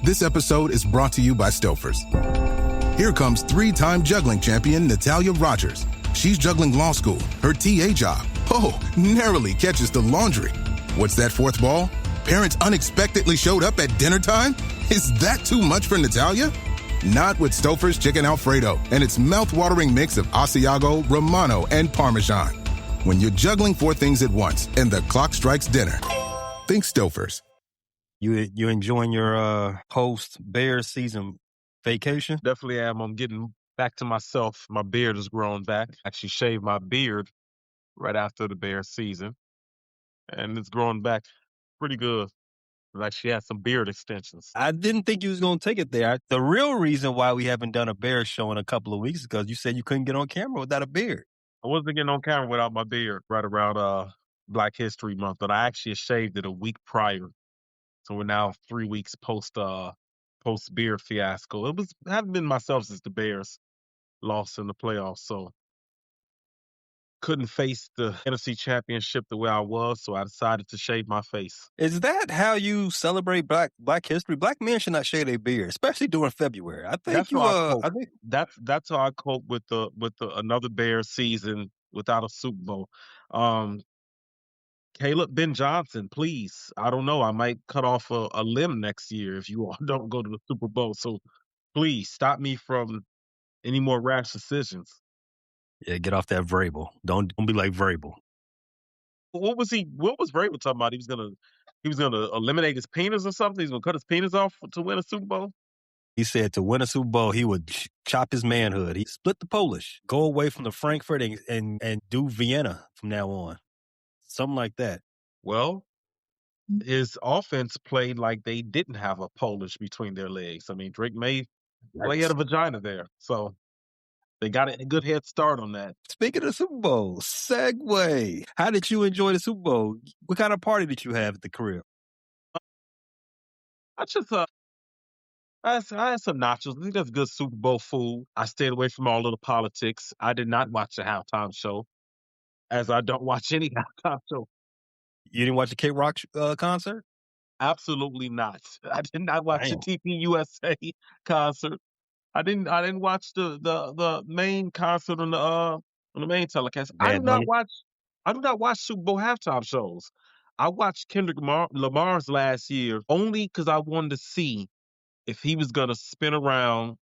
This episode is brought to you by Stouffer's. Here comes three-time juggling champion Natalia Rogers. She's juggling law school, her TA job. Oh, narrowly catches the laundry. What's that fourth ball? Parents unexpectedly showed up at dinner time? Is that too much for Natalia? Not with Stouffer's Chicken Alfredo and its mouth-watering mix of Asiago, Romano, and Parmesan. When you're juggling four things at once and the clock strikes dinner, think Stouffer's. You enjoying your post-Bears season vacation? Definitely am. I'm getting back to myself. My beard has grown back. Actually shaved my beard right after the Bears season, and it's growing back pretty good. Like she had some beard extensions. I didn't think you was going to take it there. The real reason why we haven't done a Bears show in a couple of weeks is because you said you couldn't get on camera without a beard. I wasn't getting on camera without my beard right around Black History Month, but I actually shaved it a week prior. So we're now 3 weeks post beard fiasco. I haven't been myself since the Bears lost in the playoffs, so couldn't face the NFC Championship the way I was, so I decided to shave my face. Is that how you celebrate Black History? Black men should not shave their beard, especially during February. I think that's how I cope with the another Bears season without a Super Bowl. Caleb Ben Johnson, please. I don't know. I might cut off a limb next year if you all don't go to the Super Bowl. So please stop me from any more rash decisions. Yeah, get off that Vrabel. Don't be like Vrabel. What was Vrabel talking about? He was gonna eliminate his penis or something? He's gonna cut his penis off to win a Super Bowl? He said to win a Super Bowl, he would chop his manhood. He split the Polish, go away from the Frankfurt and do Vienna from now on. Something like that. Well, his offense played like they didn't have a Polish between their legs. I mean, Drake May had a vagina there. So they got a good head start on that. Speaking of Super Bowl, segue. How did you enjoy the Super Bowl? What kind of party did you have at the crib? I had some nachos. I think that's good Super Bowl food. I stayed away from all of the politics. I did not watch the halftime show, as I don't watch any halftime show. You didn't watch the K-Rock concert? Absolutely not. I did not watch the TPUSA concert. I didn't watch the main concert on the main telecast. I do not watch Super Bowl halftime shows. I watched Kendrick Lamar's last year only because I wanted to see if he was gonna spin around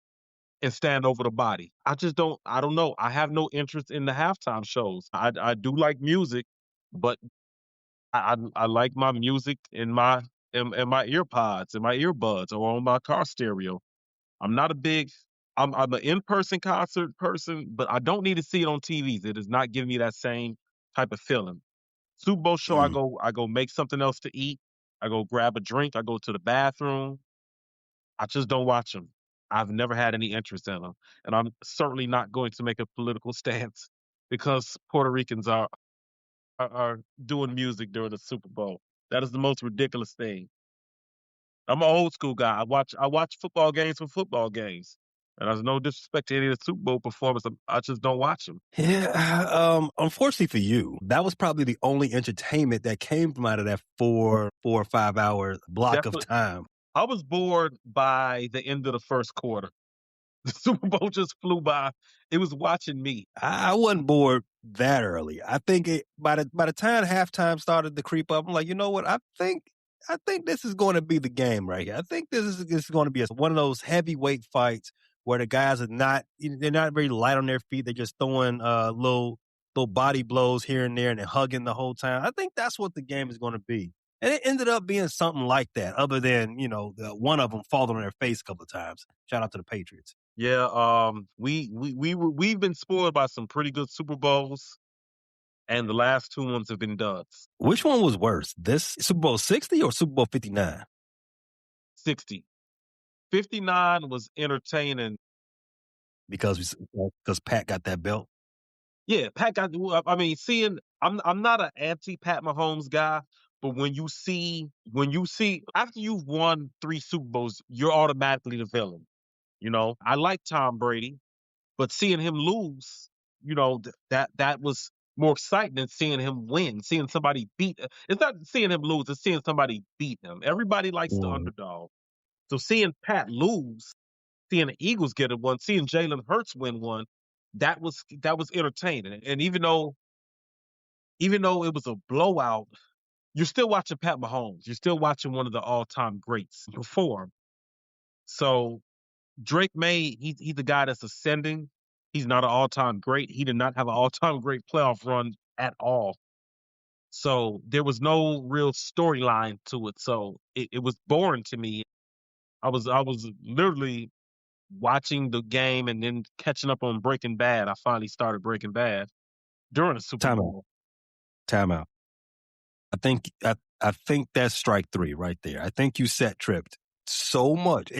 and stand over the body. I don't know. I have no interest in the halftime shows. I do like music, but I like my music in my earpods, in my earbuds, or on my car stereo. I'm an in-person concert person, but I don't need to see it on TVs. It does not give me that same type of feeling. Super Bowl show, I go make something else to eat. I go grab a drink. I go to the bathroom. I just don't watch them. I've never had any interest in them. And I'm certainly not going to make a political stance because Puerto Ricans are doing music during the Super Bowl. That is the most ridiculous thing. I'm an old school guy. I watch football games for football games. And there's no disrespect to any of the Super Bowl performers. I just don't watch them. Yeah, unfortunately for you, that was probably the only entertainment that came from out of that 4 or 5 hour block of time. I was bored by the end of the first quarter. The Super Bowl just flew by. It was watching me. I wasn't bored that early. I think by the time halftime started to creep up, I'm like, you know what? I think this is going to be the game right here. I think this is going to be one of those heavyweight fights where the guys they're not very light on their feet. They're just throwing little body blows here and there and then hugging the whole time. I think that's what the game is going to be. And it ended up being something like that, other than, one of them falling on their face a couple of times. Shout out to the Patriots. Yeah, we've been spoiled by some pretty good Super Bowls, and the last two ones have been duds. Which one was worse, this Super Bowl 60 or Super Bowl 59? 60. 59 was entertaining because Pat got that belt. Yeah, Pat got. I mean, I'm not an anti-Pat Mahomes guy, but when you see after you've won 3 Super Bowls, you're automatically the villain. I like Tom Brady, but seeing him lose, that was more exciting than seeing him win, seeing somebody beat. It's not seeing him lose, it's seeing somebody beat him. Everybody likes the underdog. So seeing Pat lose, seeing the Eagles get a one, seeing Jalen Hurts win one, that was entertaining. And even though it was a blowout, you're still watching Pat Mahomes. You're still watching one of the all-time greats perform. So Drake May, he's the guy that's ascending. He's not an all-time great. He did not have an all-time great playoff run at all. So there was no real storyline to it. So it was boring to me. I was literally watching the game and then catching up on Breaking Bad. I finally started Breaking Bad during the Super Bowl. Timeout. I think that's strike three right there. I think you set tripped so much.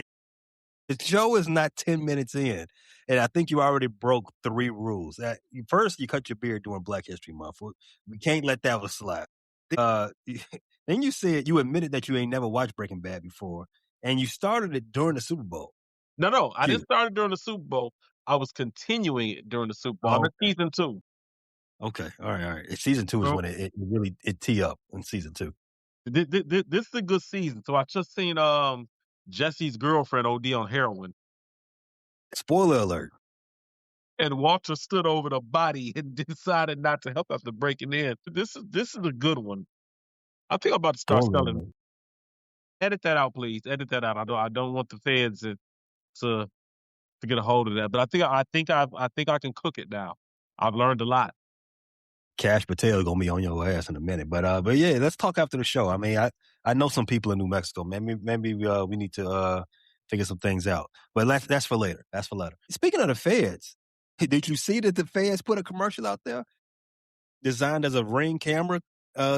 The show is not 10 minutes in, and I think you already broke 3 rules. First, you cut your beard during Black History Month. We can't let that one slide. Then you admitted that you ain't never watched Breaking Bad before, and you started it during the Super Bowl. No, I didn't start it during the Super Bowl. I was continuing it during the Super Bowl. I'm in season 2. Okay, all right. Season 2 is when it really tee up in season 2. This is a good season. So I just seen Jesse's girlfriend OD on heroin. Spoiler alert. And Walter stood over the body and decided not to help after breaking in. This is a good one. I think I'm about to start selling. Edit that out, please. Edit that out. I don't want the feds to get a hold of that. But I think I can cook it now. I've learned a lot. Cash Patel gonna be on your ass in a minute, but yeah, let's talk after the show. I mean, I know some people in New Mexico. Maybe we need to figure some things out. But that's for later. That's for later. Speaking of the feds, did you see that the feds put a commercial out there designed as a Ring camera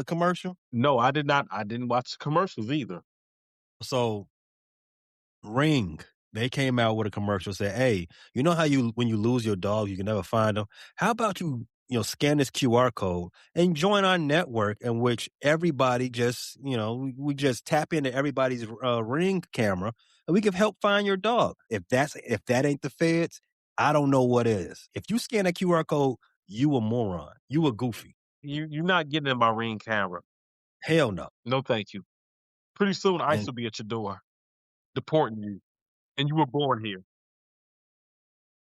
commercial? No, I did not. I didn't watch the commercials either. So Ring, they came out with a commercial said, "Hey, you know how when you lose your dog, you can never find them? How about you scan this QR code and join our network in which everybody just, we just tap into everybody's Ring camera and we can help find your dog. If that ain't the feds, I don't know what is. If you scan that QR code, you a moron. You a goofy. You're not getting in my Ring camera. Hell no. No, thank you. Pretty soon, ICE will be at your door, deporting you, and you were born here.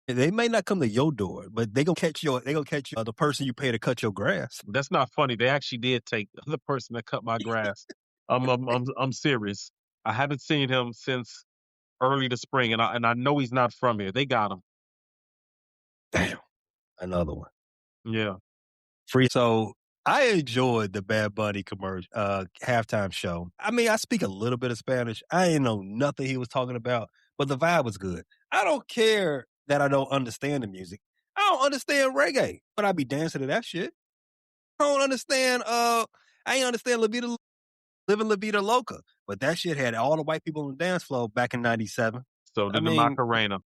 They may not come to your door, but they gonna catch the person you pay to cut your grass. That's not funny. They actually did take the person that cut my grass. I'm serious. I haven't seen him since early this spring, and I know he's not from here. They got him. Damn, another one. Yeah. Free. So I enjoyed the Bad Bunny commercial halftime show. I mean, I speak a little bit of Spanish. I ain't know nothing he was talking about, but the vibe was good. I don't care that I don't understand the music. I don't understand reggae, but I be dancing to that shit. I don't understand. I ain't understand Living La Vida Loca, but that shit had all the white people on the dance floor back in '97. So did the Macarena.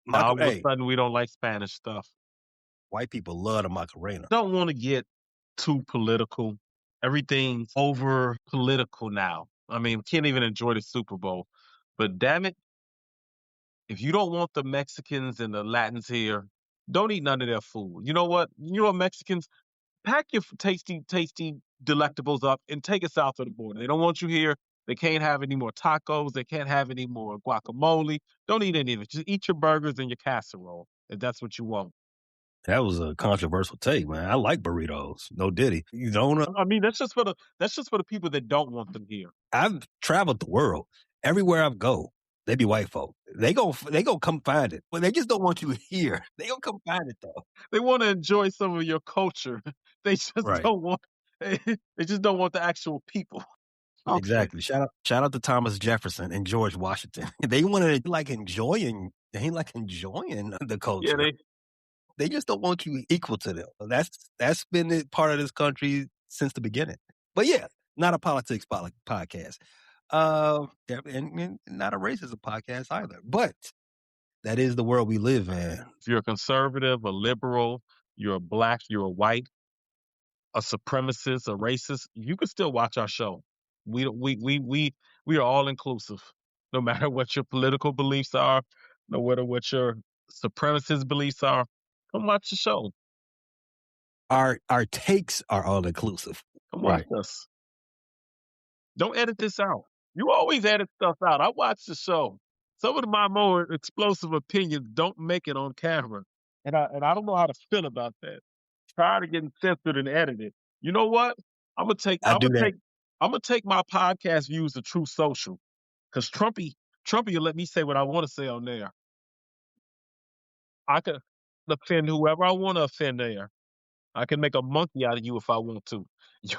Now all of a sudden we don't like Spanish stuff. White people love the Macarena. Don't want to get too political. Everything's over political now. I mean, we can't even enjoy the Super Bowl. But damn it, if you don't want the Mexicans and the Latins here, don't eat none of their food. You know what? Mexicans, pack your tasty delectables up and take it south of the border. They don't want you here. They can't have any more tacos. They can't have any more guacamole. Don't eat any of it. Just eat your burgers and your casserole if that's what you want. That was a controversial take, man. I like burritos. No diddy. You don't. I mean, that's just for the people that don't want them here. I've traveled the world. Everywhere I go, they be white folk. They go come find it. But they just don't want you here. They gonna come find it though. They want to enjoy some of your culture. They just don't want. They just don't want the actual people. Okay. Exactly. Shout out to Thomas Jefferson and George Washington. They want to enjoying. They ain't enjoying the culture. Yeah, they just don't want you equal to them. That's been part of this country since the beginning. But yeah, not a politics podcast. And not a racism podcast either. But that is the world we live in. If you're a conservative, a liberal, you're a black, you're a white, a supremacist, a racist, you can still watch our show. We are all inclusive, no matter what your political beliefs are, no matter what your supremacist beliefs are. Come watch the show. Our takes are all inclusive. Come watch us. Don't edit this out. You always edit stuff out. I watched the show. Some of my more explosive opinions don't make it on camera, and I don't know how to feel about that. Tired of getting censored and edited. You know what? I'm gonna take I I'm do gonna that. take I'm gonna take my podcast views to True Social because Trumpy will let me say what I want to say on there. I can offend whoever I want to offend there. I can make a monkey out of you if I want to. You,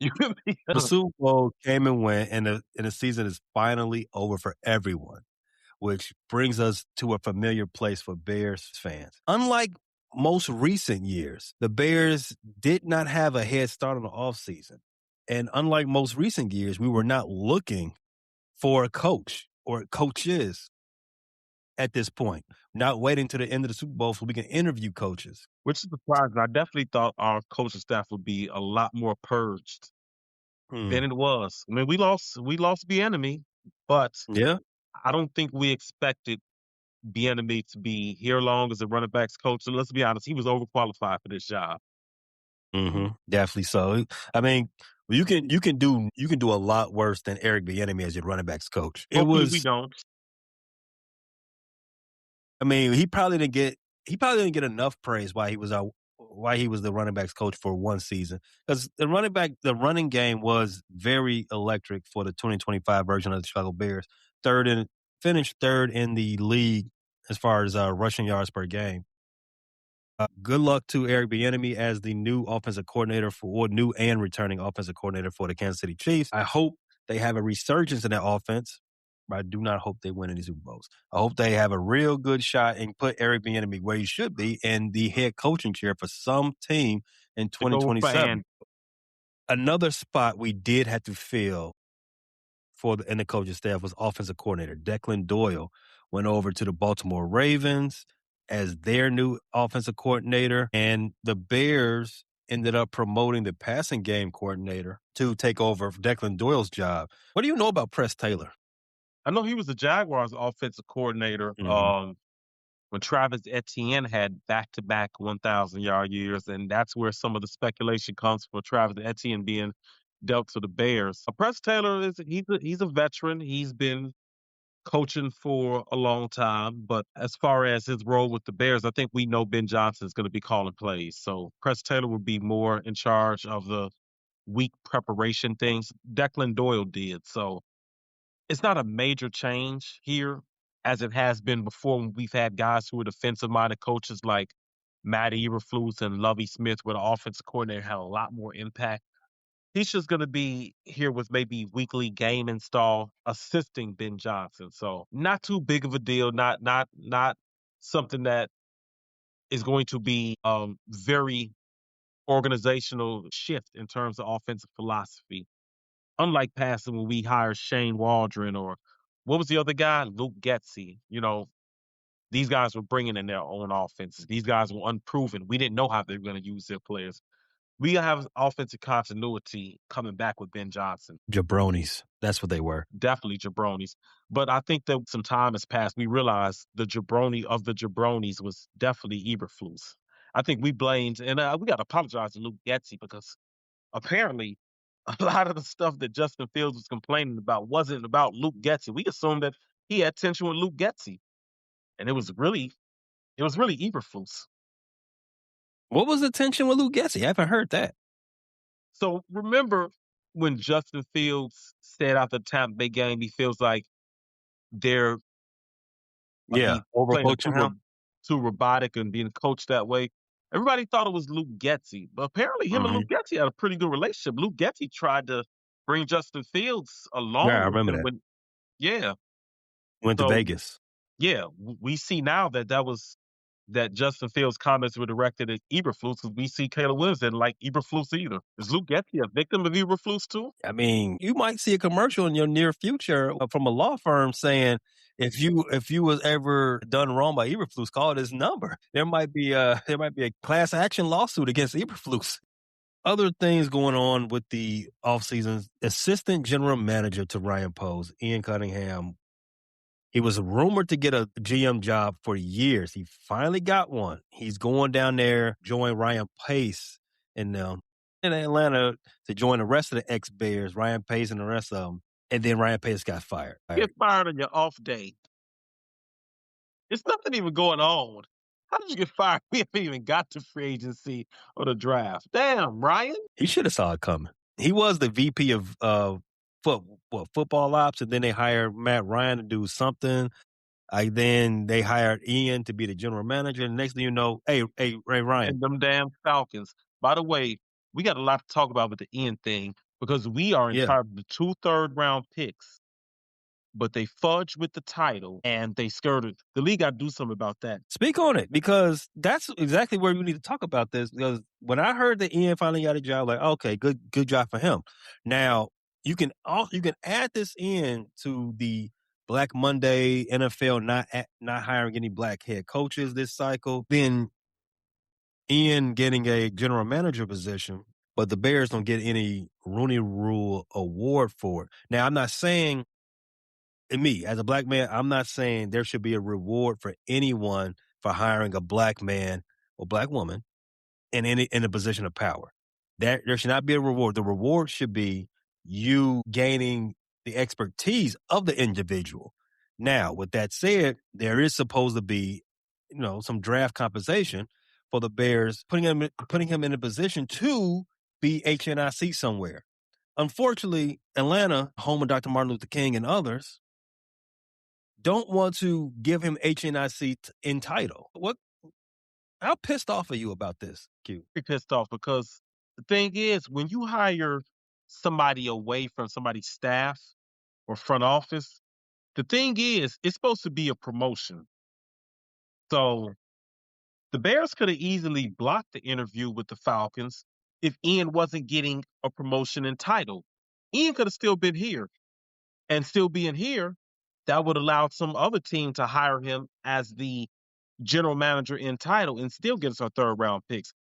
you can be The Super Bowl came and went, and the season is finally over for everyone, which brings us to a familiar place for Bears fans. Unlike most recent years, the Bears did not have a head start on the offseason. And unlike most recent years, we were not looking for a coach or coaches at this point, not waiting to the end of the Super Bowl so we can interview coaches. which is surprising. I definitely thought our coaching staff would be a lot more purged than it was. I mean, we lost the enemy, but Yeah. I don't think we expected Bieniemy to be here long as a running backs coach. And let's be honest, he was overqualified for this job. Definitely so. I mean, you can do a lot worse than Eric Bieniemy as your running backs coach. It Hopefully, we was. don't. I mean, he probably didn't get enough praise why he was the running backs coach for one season, because the running game was very electric for the 2025 version of the Chicago Bears. Finished third in the league as far as rushing yards per game. Good luck to Eric Bieniemy as the new offensive coordinator new and returning offensive coordinator for the Kansas City Chiefs. I hope they have a resurgence in that offense, but I do not hope they win any Super Bowls. I hope they have a real good shot and put Eric Bieniemy where he should be in the head coaching chair for some team in To go for 2027. Another spot we did have to fill in the coaching staff was offensive coordinator. Declan Doyle went over to the Baltimore Ravens as their new offensive coordinator, and the Bears ended up promoting the passing game coordinator to take over Declan Doyle's job. What do you know about Press Taylor? I know he was the Jaguars offensive coordinator when Travis Etienne had back-to-back 1,000-yard years, and that's where some of the speculation comes for Travis Etienne being dealt to the Bears. Press Taylor he's a veteran. He's been coaching for a long time, but as far as his role with the Bears, I think we know Ben Johnson is going to be calling plays. So Press Taylor will be more in charge of the week preparation things. Declan Doyle did. So it's not a major change here as it has been before when we've had guys who were defensive minded coaches like Matt Eberflus and Lovie Smith, where the offensive coordinator had a lot more impact. He's just going to be here with maybe weekly game install assisting Ben Johnson. So not too big of a deal. Not something that is going to be very organizational shift in terms of offensive philosophy. Unlike passing when we hired Shane Waldron or what was the other guy? Luke Getsy. These guys were bringing in their own offenses. These guys were unproven. We didn't know how they were going to use their players. We have offensive continuity coming back with Ben Johnson. Jabronis. That's what they were. Definitely jabronis. But I think that some time has passed. We realized the jabroni of the jabronis was definitely Eberflus. I think we blamed, and we got to apologize to Luke Getsy because apparently a lot of the stuff that Justin Fields was complaining about wasn't about Luke Getsy. We assumed that he had tension with Luke Getsy, and it was really Eberflus. What was the tension with Luke Getsy? I haven't heard that. So remember when Justin Fields said after the Tampa Bay game, he feels like they're overcoaching him. too robotic and being coached that way. Everybody thought it was Luke Getsy, but apparently him and Luke Getsy had a pretty good relationship. Luke Getsy tried to bring Justin Fields along. Yeah, I remember that. Went to Vegas. Yeah, we see now that Justin Fields' comments were directed at Eberflus because we see Caleb Williams didn't like Eberflus either. Is Luke Getsy a victim of Eberflus too? I mean, you might see a commercial in your near future from a law firm saying, if you was ever done wrong by Eberflus, call this number. There might be a class action lawsuit against Eberflus. Other things going on with the offseason, assistant general manager to Ryan Poles, Ian Cunningham. He was rumored to get a GM job for years. He finally got one. He's going down there, join Ryan Pace in Atlanta to join the rest of the ex-Bears, Ryan Pace and the rest of them. and then Ryan Pace got fired. Get fired on your off day. It's nothing even going on. How did you get fired? We haven't even got to free agency or the draft. Damn, Ryan. He should have saw it coming. He was the VP of football ops, and then they hired Matt Ryan to do something. Then they hired Ian to be the general manager. And next thing you know, hey, Ray Ryan. And them damn Falcons. By the way, we got a lot to talk about with the Ian thing because we are in charge of the 2 third-round picks. But they fudged with the title and they skirted. The league got to do something about that. Speak on it, because that's exactly where we need to talk about this. Because when I heard that Ian finally got a job, like, okay, good job for him. Now you can add this in to the Black Monday, NFL not hiring any black head coaches this cycle. Then Ian getting a general manager position, but the Bears don't get any Rooney Rule award for it. Now I'm not saying. And me, as a black man, I'm not saying there should be a reward for anyone for hiring a black man or black woman in a position of power. There should not be a reward. The reward should be you gaining the expertise of the individual. Now, with that said, there is supposed to be, some draft compensation for the Bears, putting him in a position to be HNIC somewhere. Unfortunately, Atlanta, home of Dr. Martin Luther King and others, don't want to give him HNIC in title. How pissed off are you about this, Q? Pretty pissed off because the thing is, when you hire somebody away from somebody's staff or front office, the thing is, it's supposed to be a promotion. So the Bears could have easily blocked the interview with the Falcons if Ian wasn't getting a promotion in title. Ian could have still been here, and still being here, that would allow some other team to hire him as the general manager in title and still get us our 3rd-round picks.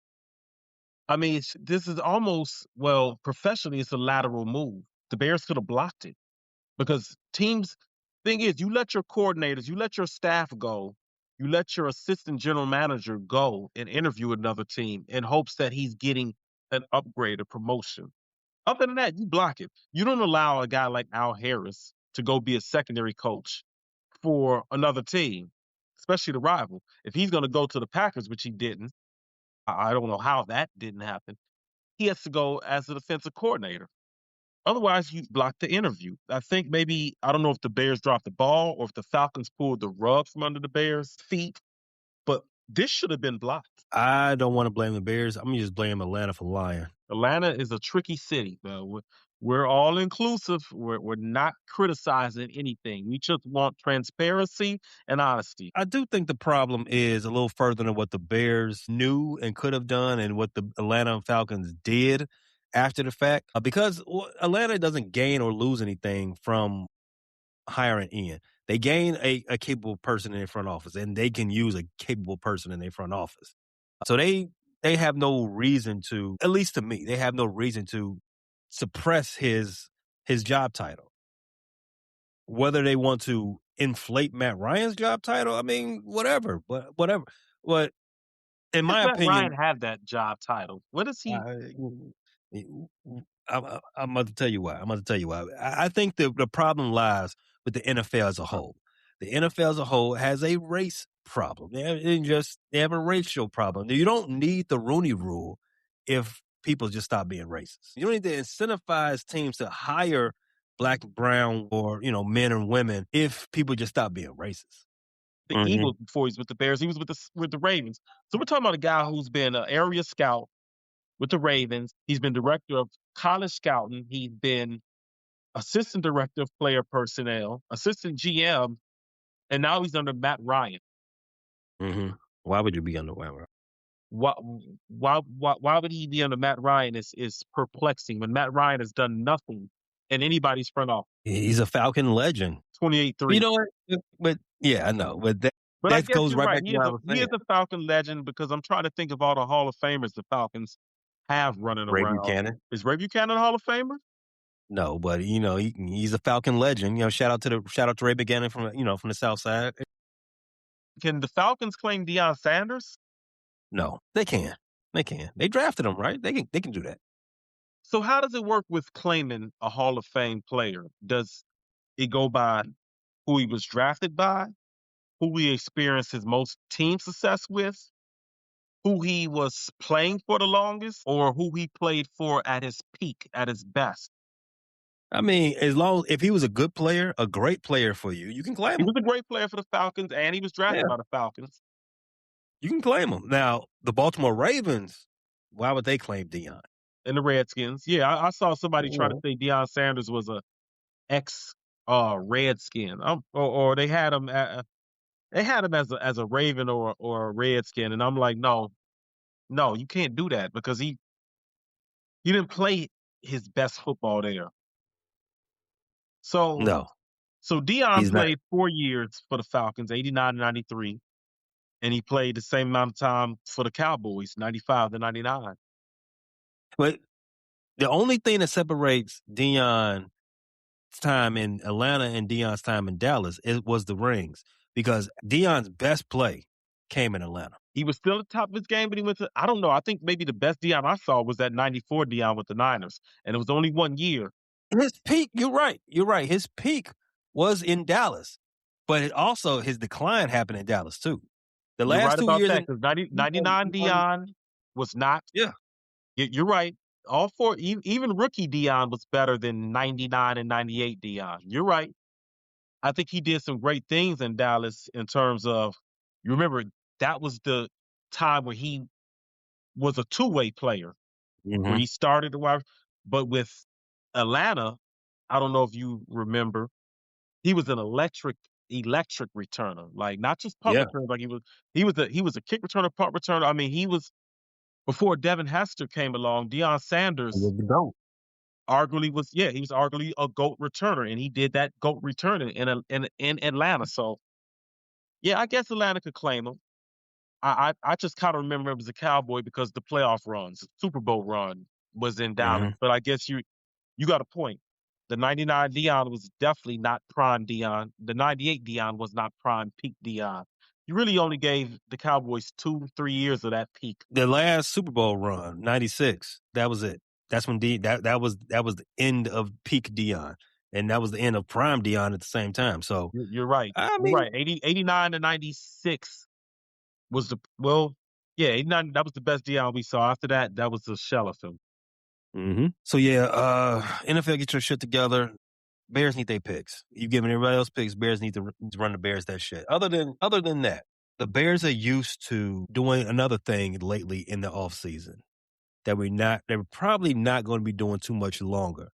I mean, this is almost, professionally, it's a lateral move. The Bears could have blocked it because teams, thing is, you let your coordinators, you let your staff go, you let your assistant general manager go and interview another team in hopes that he's getting an upgrade, a promotion. Other than that, you block it. You don't allow a guy like Al Harris to go be a secondary coach for another team, especially the rival. If he's going to go to the Packers, which he didn't, I don't know how that didn't happen. He has to go as a defensive coordinator. Otherwise, you block the interview. I think maybe, I don't know if the Bears dropped the ball or if the Falcons pulled the rug from under the Bears' feet, but this should have been blocked. I don't want to blame the Bears. I'm going to just blame Atlanta for lying. Atlanta is a tricky city. We're all inclusive. We're not criticizing anything. We just want transparency and honesty. I do think the problem is a little further than what the Bears knew and could have done and what the Atlanta Falcons did after the fact. Because Atlanta doesn't gain or lose anything from hiring Ian. They gain a capable person in their front office, and they can use a capable person in their front office. So they have no reason to, at least to me, they have no reason to suppress his job title. Whether they want to inflate Matt Ryan's job title, I mean, whatever. But in my opinion, Matt Ryan have that job title. What is he? I'm about to tell you why. I think the problem lies with the NFL as a whole. The NFL as a whole has a race problem. They have a racial problem. You don't need the Rooney Rule if people just stop being racist. You don't need to incentivize teams to hire black, brown, or men and women if people just stop being racist. The Eagles before he's with the Bears. He was with the Ravens. So we're talking about a guy who's been an area scout with the Ravens. He's been director of college scouting. He's been assistant director of player personnel, assistant GM, and now he's under Matt Ryan. Mm-hmm. Why would you be under Matt Ryan? Why would he be under Matt Ryan is perplexing when Matt Ryan has done nothing in anybody's front office. He's a Falcon legend. 28-3. You know what? But yeah, I know. But I that goes right back to what I was saying. He is a Falcon legend because I'm trying to think of all the Hall of Famers the Falcons have running Ray around. Buchanan. Is Ray Buchanan a Hall of Famer? No, but he's a Falcon legend. Shout out to Ray Buchanan from the South Side. Can the Falcons claim Deion Sanders? No, they can. They drafted him, right? They can do that. So how does it work with claiming a Hall of Fame player? Does it go by who he was drafted by, who he experienced his most team success with, who he was playing for the longest, or who he played for at his peak, at his best? I mean, if he was a good player, a great player for you, you can claim He him. was a great player for the Falcons, and he was drafted Yeah, by the Falcons you can claim him. Now, the Baltimore Ravens, why would they claim Dion? and the Redskins. Yeah, I saw somebody try to Mhm. say Deion Sanders was a ex Redskin, or they had him as a Raven or a Redskin, and I'm like, no, no, you can't do that because he didn't play his best football there. So No, so Dion he's not. played 4 years for the Falcons, 89 to 93, and he played the same amount of time for the Cowboys, 95 to 99. But the only thing that separates Dion's time in Atlanta and Dion's time in Dallas was the rings, because Dion's best play came in Atlanta. He was still at the top of his game, but he went to, I don't know. I think maybe the best Dion I saw was that 94 Dion with the Niners, and it was only 1 year. His peak, you're right. You're right. His peak was in Dallas, but his decline happened in Dallas too. The You're last right 2 about years that in because he 99 won. Dion was not. Yeah. You're right. All four, even rookie Dion was better than 99 and 98 Dion. You're right. I think he did some great things in Dallas in terms of, you remember, that was the time where he was a two-way player, where Mhm. he started the wide. But with Atlanta, I don't know if you remember, he was an electric returner, like not just punt Yeah. returner, like he was a kick returner, punt returner. I mean, he was before Devin Hester came along. Deion He Sanders was the GOAT. he was arguably a GOAT returner, and he did that GOAT returning in Atlanta. So yeah, I guess Atlanta could claim him. I just kind of remember him as a Cowboy because the playoff runs, Super Bowl run was in Dallas. Mhm. But I guess you got a point. The 99 Dion was definitely not prime Dion. The 98 Dion was not prime peak Dion. You really only gave the Cowboys 2-3 years of that peak. The last Super Bowl run, 96, that was it. That's when that was the end of peak Dion, and that was the end of prime Dion at the same time. So, You're right. I You're mean, right. 89 to 96 was yeah, 89, that was the best Dion we saw. After that, that was a shell of him. so yeah, NFL, get your shit together. Bears need their picks. You giving everybody else picks. Bears need to run the Bears that shit. Other than that, the Bears are used to doing another thing lately in the offseason that they're probably not going to be doing too much longer.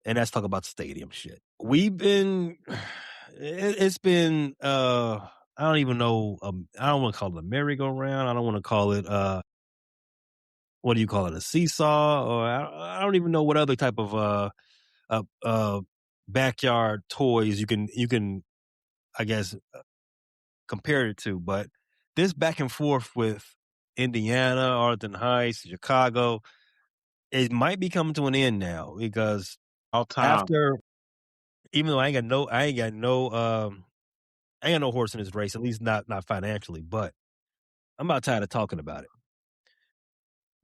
And that's talk about stadium shit. We've been, it's been, I don't even know. I don't want to call it a merry-go-round. I don't want to call it, what do you call it? A seesaw? Or I don't even know what other type of, uh, uh, backyard toys you can, I guess, compare it to. But this back and forth with Indiana, Arlington Heights, Chicago, it might be coming to an end now, because All time. after, even though I ain't got no horse in this race, at least not financially, but I'm about tired of talking about it.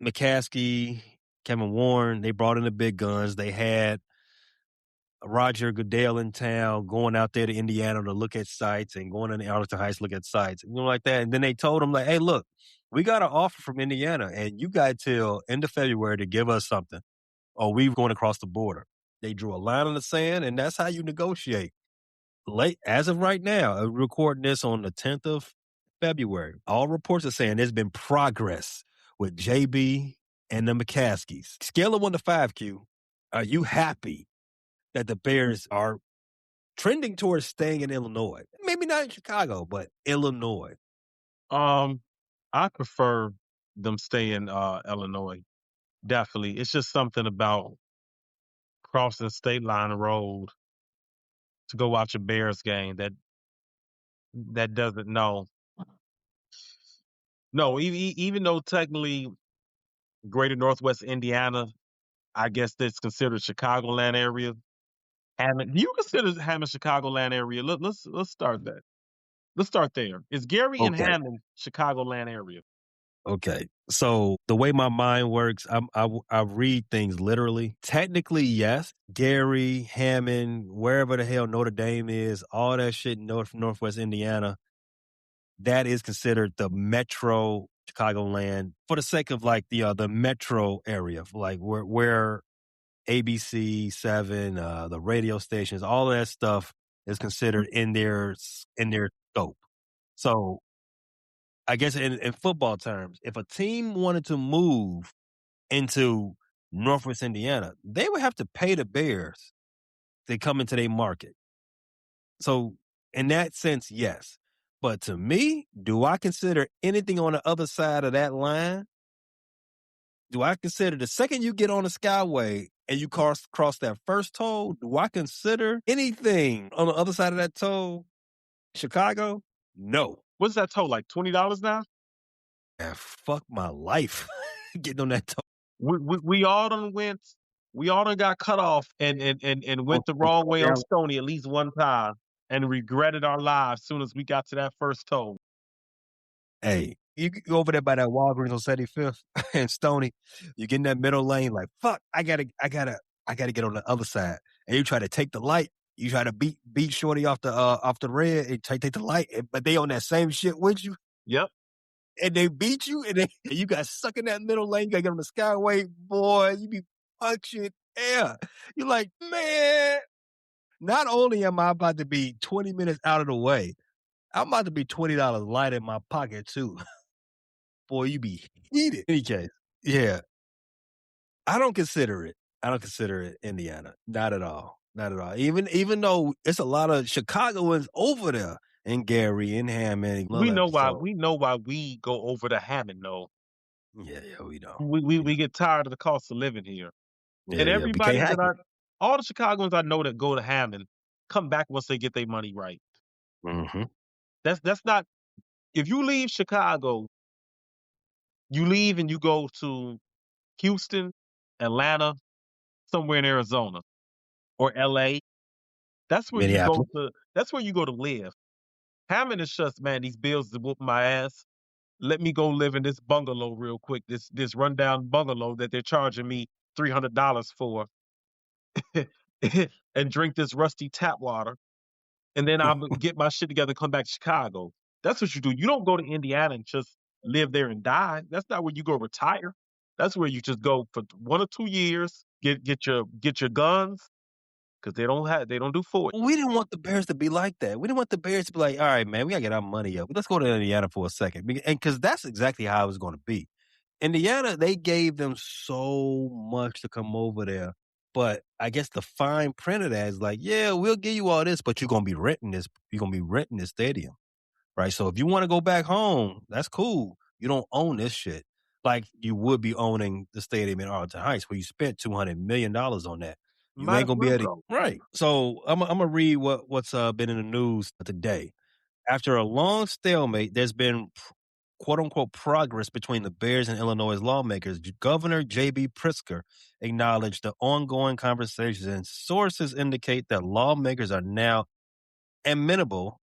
McCaskey, Kevin Warren, they brought in the big guns. They had Roger Goodell in town, going out there to Indiana to look at sites, and going into Arlington Heights to look at sites, like that. And then they told him, like, hey, look, we got an offer from Indiana, and you got till end of February to give us something, or we're going across the border. They drew a line in the sand, and that's how you negotiate. Late as of right now, I'm recording this on the 10th of February. All reports are saying there's been progress with JB and the McCaskies. Scale of 1 to 5, Q. Are you happy that the Bears are trending towards staying in Illinois? Maybe not in Chicago, but Illinois. I prefer them stay in Illinois. Definitely. It's just something about crossing state line road to go watch a Bears game that doesn't know. No, even though technically Greater Northwest Indiana, I guess that's considered Chicagoland area. Hammond, do you consider Hammond Chicagoland area? Let's start that. Let's start there. Is Gary and Okay. Hammond Chicagoland area? Okay. So the way my mind works, I read things literally. Technically, yes. Gary, Hammond, wherever the hell Notre Dame is, all that shit in Northwest Indiana, that is considered the metro Chicagoland for the sake of like the metro area, like where ABC 7, the radio stations, all of that stuff is considered in their scope. So I guess in football terms, if a team wanted to move into Northwest Indiana, they would have to pay the Bears to come into their market. So in that sense, yes. But to me, do I consider anything on the other side of that line? Do I consider the second you get on the Skyway and you cross that first toll, do I consider anything on the other side of that toll Chicago? No. What's that toll, like $20 now? Man, fuck my life getting on that toll. We all done got cut off and went the wrong way on Stony at least one time and regretted our lives as soon as we got to that first toll. Hey, you can go over there by that Walgreens on 75th and Stony. You get in that middle lane, like, fuck, I gotta get on the other side. And you try to take the light. You try to beat Shorty off the red and take the light, but they on that same shit with you. Yep. And they beat you, and you got stuck in that middle lane. You got to get on the Skyway, boy. You be punching air. You're like, man. Not only am I about to be 20 minutes out of the way, I'm about to be $20 light in my pocket too. Boy, you be heated. In any case, yeah, I don't consider it. I don't consider it Indiana. Not at all. Not at all. Even though it's a lot of Chicagoans over there, and Gary and Hammond. We know why. We know why we go over to Hammond, though. Yeah, we know. We get tired of the cost of living here, and everybody all the Chicagoans I know that go to Hammond come back once they get their money right. Mm-hmm. That's not. If you leave Chicago, you leave and you go to Houston, Atlanta, somewhere in Arizona, or LA. That's where you go to. That's where you go to live. Hammond is just, man, these bills to whoop my ass. Let me go live in this bungalow real quick. This rundown bungalow that they're charging me $300 for, and drink this rusty tap water, and then I'll get my shit together and come back to Chicago. That's what you do. You don't go to Indiana and just live there and die. That's not where you go retire. That's where you just go for 1 or 2 years, get your guns, because they don't do forward. We didn't want the Bears to be like that. We didn't want the Bears to be like, all right, man, we got to get our money up. Let's go to Indiana for a second. And because that's exactly how it was going to be. Indiana, they gave them so much to come over there. But I guess the fine print of that is like, yeah, we'll give you all this, but you're going to be renting this. You're going to be renting this stadium. Right. So if you want to go back home, that's cool. You don't own this shit like you would be owning the stadium in Arlington Heights where you spent $200 million on that. You ain't gonna be able to. Right. So I'm gonna read what's been in the news today. After a long stalemate, there's been quote unquote progress between the Bears and Illinois lawmakers. Governor J.B. Pritzker acknowledged the ongoing conversations, and sources indicate that lawmakers are now amenable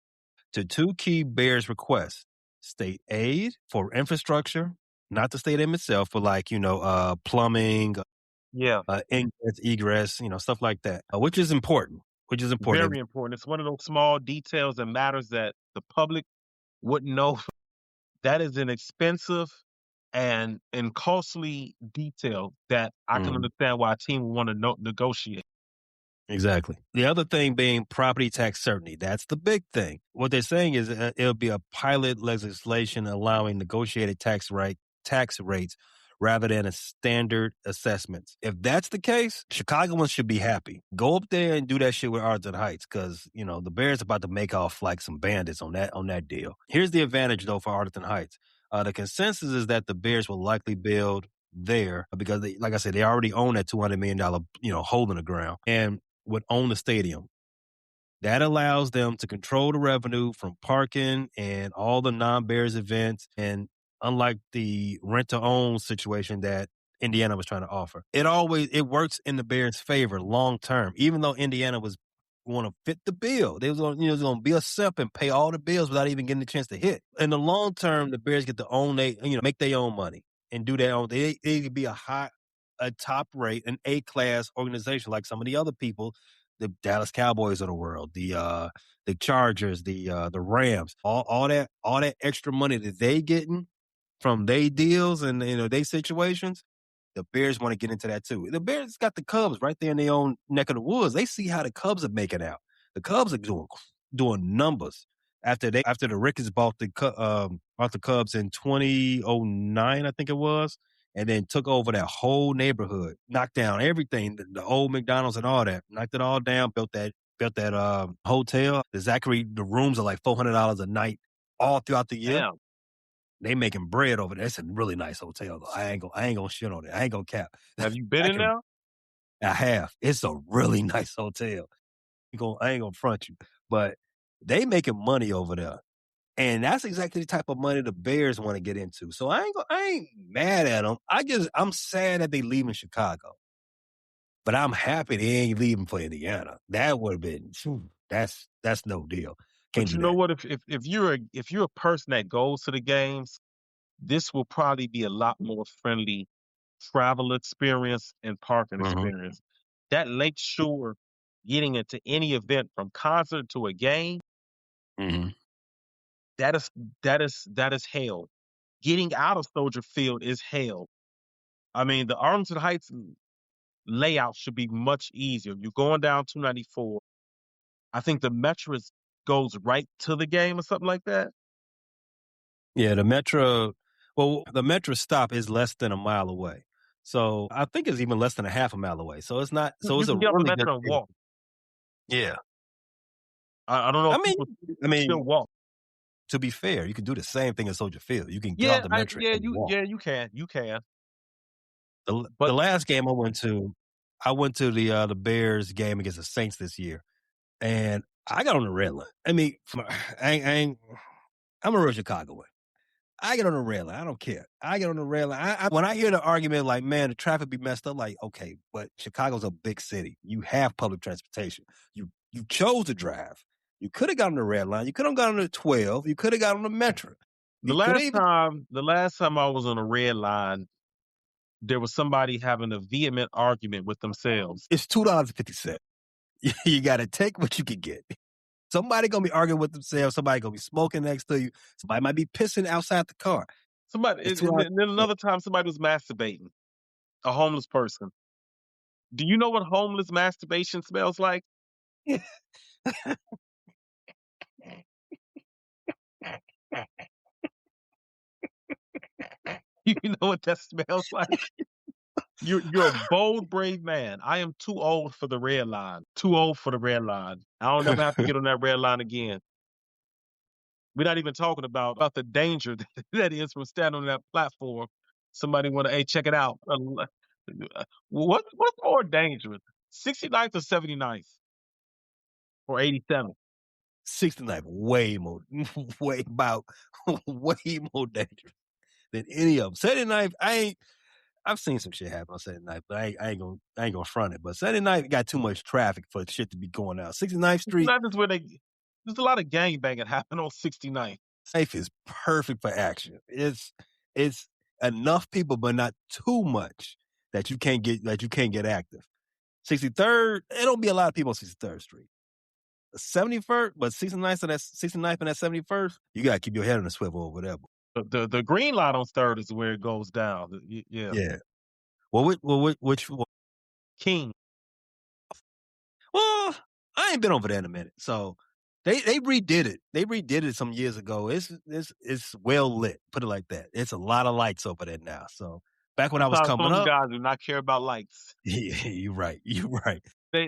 to two key Bears requests: state aid for infrastructure, not the stadium itself, but like, plumbing, ingress, egress, stuff like that, which is important. Very important. It's one of those small details and matters that the public wouldn't know. That is an expensive and costly detail that I can understand why a team would want to negotiate. Exactly. The other thing being property tax certainty. That's the big thing. What they're saying is it'll be a pilot legislation allowing negotiated tax rates rather than a standard assessments. If that's the case, Chicagoans should be happy. Go up there and do that shit with Arlington Heights because, the Bears about to make off like some bandits on that deal. Here's the advantage, though, for Arlington Heights. The consensus is that the Bears will likely build there because, like I said, they already own that $200 million, hole in the ground and would own the stadium. That allows them to control the revenue from parking and all the non-Bears events. And unlike the rent-to-own situation that Indiana was trying to offer, it works in the Bears' favor long term. Even though Indiana was want to fit the bill. They was going to be a SIP and pay all the bills without even getting the chance to hit. In the long term, the Bears get to own make their own money and do their own. They could be a top rate, an A-class organization like some of the other people, the Dallas Cowboys of the world, the Chargers, the Rams, all that extra money that they getting from their deals and their situations. The Bears want to get into that too. The Bears got the Cubs right there in their own neck of the woods. They see how the Cubs are making out. The Cubs are doing numbers after the Ricketts bought the Cubs in 2009, I think it was, and then took over that whole neighborhood, knocked down everything, the old McDonald's and all that, knocked it all down, built that hotel. The rooms are like $400 a night all throughout the year. Damn. They making bread over there. It's a really nice hotel, though. I ain't gonna shit on it. I ain't gonna cap. Have you been in there? I have. It's a really nice hotel. I ain't gonna front you, but they making money over there, and that's exactly the type of money the Bears want to get into. So I ain't mad at them. I'm sad that they leaving Chicago, but I'm happy they ain't leaving for Indiana. That would have been that's no deal. But you know what? If you're a person that goes to the games, this will probably be a lot more friendly travel experience and parking experience. That Lakeshore, getting into any event from concert to a game, that is hell. Getting out of Soldier Field is hell. I mean, the Arlington Heights layout should be much easier. You're going down 294. I think the Metro goes right to the game or something like that. Yeah, the Metro stop is less than a mile away. So I think it's even less than a half a mile away. So it's not. So you it's a can get really on the Metro and walk. Yeah, I don't know. I mean, still walk. To be fair, you can do the same thing at Soldier Field. You can get off the Metro. You can. The last game I went to the Bears game against the Saints this year, and I got on the red line. I mean, I'm a real Chicagoan. I get on the red line. I don't care. I get on the red line. When I hear the argument like, man, the traffic be messed up, like, okay, but Chicago's a big city. You have public transportation. You chose to drive. You could have got on the red line. You could have got on the 12. You could have got on the Metro. The last time I was on a red line, there was somebody having a vehement argument with themselves. It's $2.50. You got to take what you can get. Somebody going to be arguing with themselves. Somebody going to be smoking next to you. Somebody might be pissing outside the car. And then another time somebody was masturbating. A homeless person. Do you know what homeless masturbation smells like? You know what that smells like? You're a bold, brave man. I am too old for the red line. Too old for the red line. I don't ever have to get on that red line again. We're not even talking about the danger that is from standing on that platform. Somebody want to, hey, check it out. What's more dangerous? 69th or 79th? Or 87th? 69th, way more dangerous than any of them. 79th, I've seen some shit happen on Saturday night, but I ain't gonna front it. But Saturday night got too much traffic for shit to be going out. 69th Street. 69th is where there's a lot of gangbanging happening on 69th. Safe is perfect for action. It's enough people, but not too much that you can't get active. 63rd, there don't be a lot of people on 63rd Street. 71st, but 69th and that 71st, you gotta keep your head on the swivel over there. The green light on 3rd is where it goes down. Yeah. Yeah. Well, which King? Well, I ain't been over there in a minute. So they redid it. They redid it some years ago. It's well lit. Put it like that. It's a lot of lights over there now. So back when I was coming up, guys do not care about lights. Yeah, you're right. They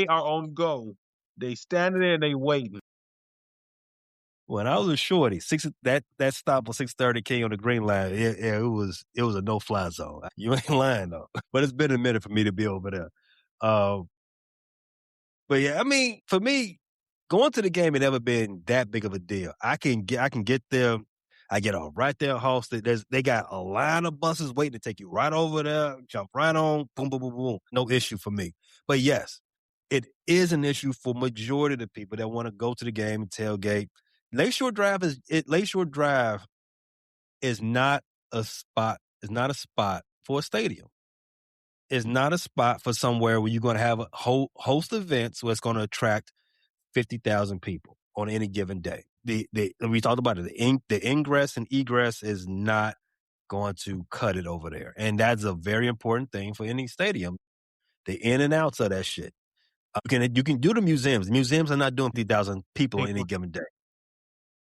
are on go. They standing there and they waiting. When I was a shorty, that stop on 630 King on the green line, it was a no-fly zone. You ain't lying though. But it's been a minute for me to be over there. But yeah, I mean, for me, going to the game had never been that big of a deal. I can get there. I get off right there, Halsted. They got a line of buses waiting to take you right over there, jump right on, boom, boom, boom, boom. No issue for me. But yes, it is an issue for majority of the people that want to go to the game and tailgate. Lakeshore Drive is not a spot. Is not a spot for a stadium. It's not a spot for somewhere where you're going to have a host events where it's going to attract 50,000 people on any given day. We talked about it. The ingress and egress is not going to cut it over there, and that's a very important thing for any stadium. The in and outs of that shit. You can do the museums. The museums are not doing 50,000 people on any given day.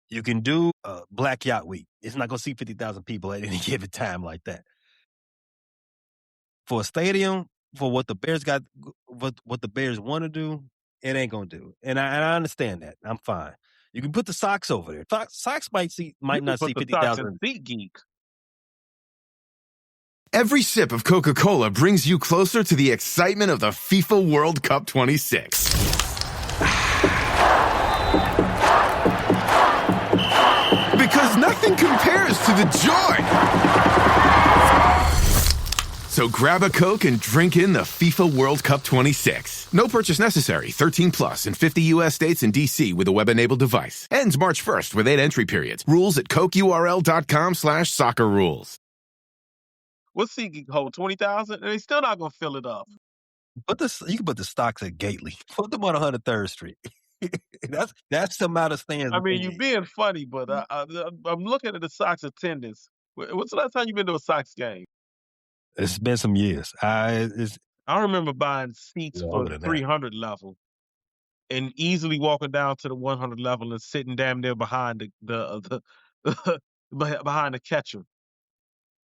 You can do Black Yacht Week. It's not going to see 50,000 people at any given time like that. For a stadium, for what the Bears what the Bears want to do, it ain't going to do. And I understand that. I'm fine. You can put the Sox over there. Sox might not see 50,000. SeatGeek. Every sip of Coca-Cola brings you closer to the excitement of the FIFA World Cup 26. Because nothing compares to the joy. So grab a Coke and drink in the FIFA World Cup 26. No purchase necessary. 13 plus in 50 U.S. states and D.C. with a web-enabled device. Ends March 1st with 8 entry periods. Rules at cokeurl.com/soccer rules. What's SeatGeek hold? 20,000? And they're still not going to fill it up. You can put the Stocks at Gately. Put them on 103rd Street. that's the amount of stands. I mean, you're being funny, but I'm looking at the Sox attendance. What's the last time you've been to a Sox game? It's been some years. I remember buying seats for 300 level and easily walking down to the 100 level and sitting damn near behind the behind the catcher.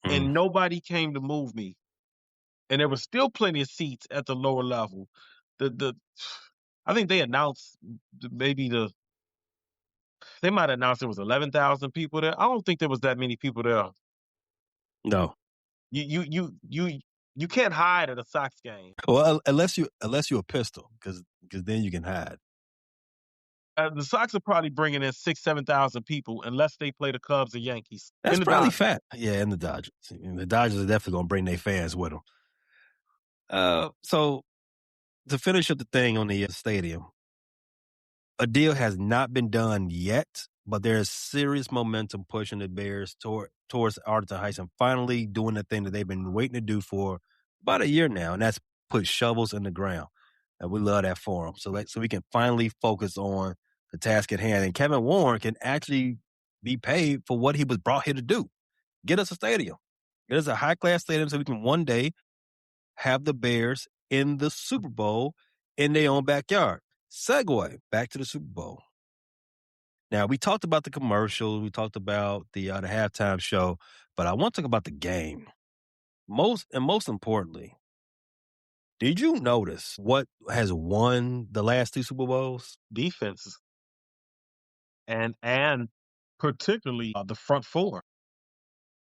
And nobody came to move me. And there were still plenty of seats at the lower level. I think they announced they might announce there was 11,000 people there. I don't think there was that many people there. No. You can't hide at a Sox game. Well, unless you're a pistol, because then you can hide. The Sox are probably bringing in 6,000-7,000 people unless they play the Cubs or Yankees. That's probably fat. Yeah, and the Dodgers. And the Dodgers are definitely going to bring their fans with them. So to finish up the thing on the stadium, a deal has not been done yet, but there's serious momentum pushing the Bears towards Arlington Heights and finally doing the thing that they've been waiting to do for about a year now, and that's put shovels in the ground. And we love that for them. So we can finally focus on the task at hand. And Kevin Warren can actually be paid for what he was brought here to do. Get us a stadium. Get us a high-class stadium so we can one day have the Bears in the Super Bowl in their own backyard. Segue back to the Super Bowl. Now, we talked about the commercials. We talked about the halftime show. But I want to talk about the game. Most importantly, did you notice what has won the last two Super Bowls? Defenses. And particularly the front four.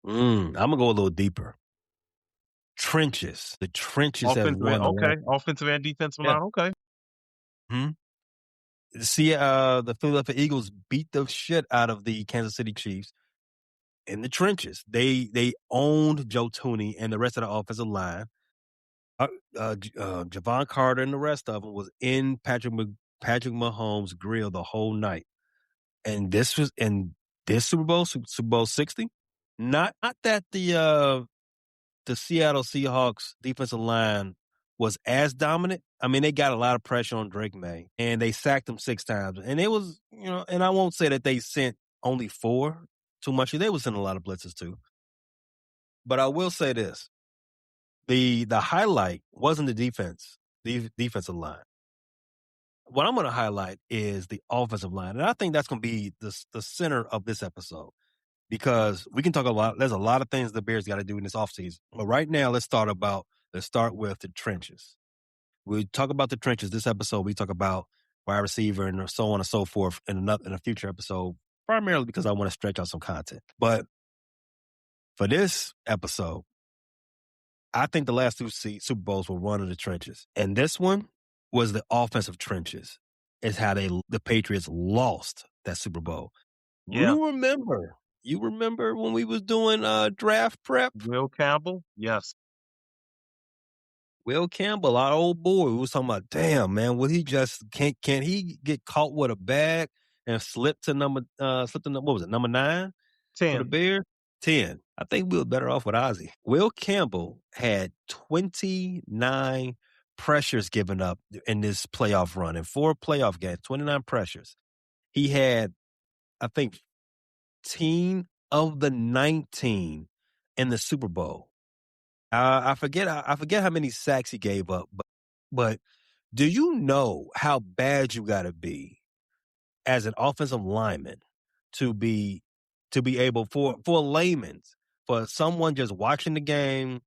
I'm going to go a little deeper. Trenches. The trenches have won. Okay. Offensive and defensive line. Okay. See, the Philadelphia Eagles beat the shit out of the Kansas City Chiefs in the trenches. They owned Joe Tooney and the rest of the offensive line. Javon Carter and the rest of them was in Patrick Mahomes' grill the whole night. And this was in this Super Bowl 60. Not that the Seattle Seahawks defensive line was as dominant. I mean, they got a lot of pressure on Drake May, and they sacked him 6 times. And it was, and I won't say that they sent only 4 too much. They were sending a lot of blitzes too. But I will say this. The highlight wasn't the defensive line. What I'm going to highlight is the offensive line. And I think that's going to be the center of this episode because we can talk a lot. There's a lot of things the Bears got to do in this offseason. But right now, let's start with the trenches. We talk about the trenches this episode. We talk about wide receiver and so on and so forth in a future episode, primarily because I want to stretch out some content. But for this episode, I think the last 2 Super Bowls were one of the trenches. And this one was the offensive trenches. It's how the Patriots lost that Super Bowl. Yeah. You remember when we was doing draft prep? Will Campbell? Yes. Will Campbell, our old boy, we was talking about, damn, man, will he just, can he get caught with a bag and slip to what was it, number 9 for the 10. Bears? 10. I think we were better off with Ozzie. Will Campbell had 29 pressures given up in this playoff run. In 4 playoff games, 29 pressures. He had, I think, 10 of the 19 in the Super Bowl. I forget how many sacks he gave up, but do you know how bad you got to be as an offensive lineman to be able, for layman's, for someone just watching the game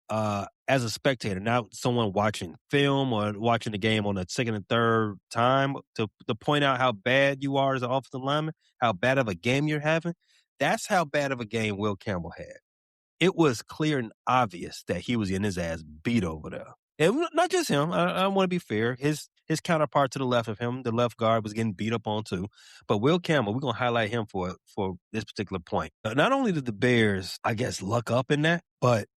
as a spectator, not someone watching film or watching the game on the second and third time, to point out how bad you are as an offensive lineman, how bad of a game you're having? That's how bad of a game Will Campbell had. It was clear and obvious that he was getting his ass beat over there. And not just him. I want to be fair. His counterpart to the left of him, the left guard, was getting beat up on too. But Will Campbell, we're going to highlight him for this particular point. Not only did the Bears, I guess, luck up in that, but